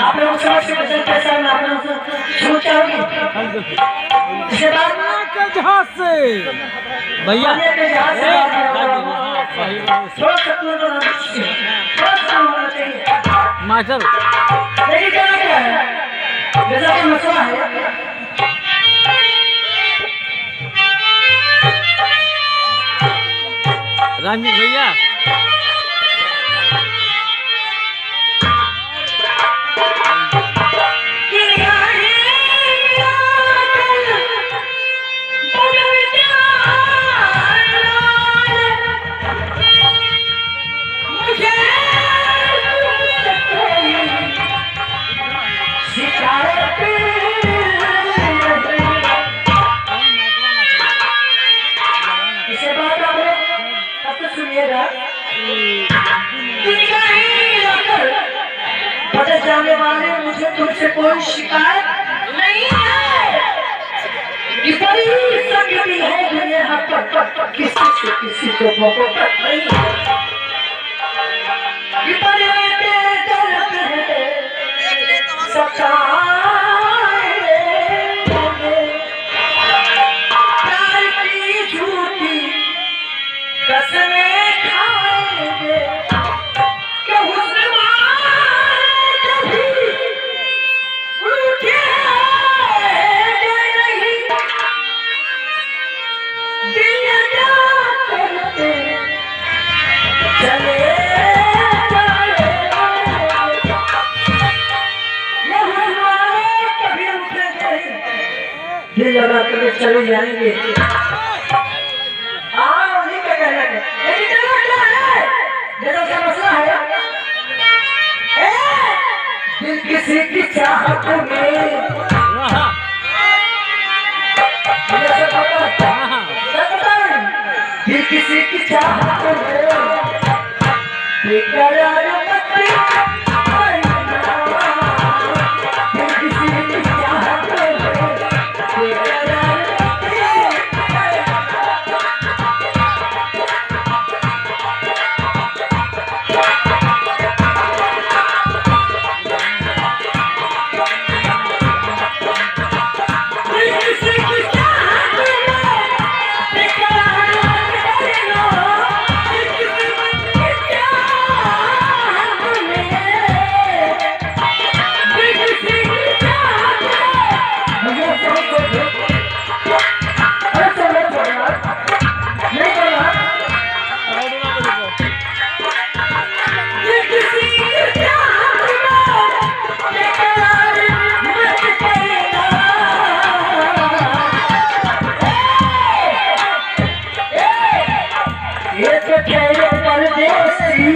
आप लोग समझ के बचत पैसा में आप लोग सोचा होगी इसके बाद के जहाज से भैया थोड़ा सा होना चाहिए मास्टर लेकिन क्या है जैसा कि मसला है रामजी भैया जाने वाले मुझे तुमसे कोई शिकायत नहीं है कि बड़ी संगति है दुनिया पर किसी से किसी को मोहब्बत नहीं है कि बड़े दर्द है सबका प्यार की झूठी कसमें खाएंगे दिल लगा कर चले जाएंगे उन्हीं का कहना है लेकिन क्या है जैसा सा मसला है दिल किसी की चाहत में दिल किसी की चाहत में बेकरार परदेसी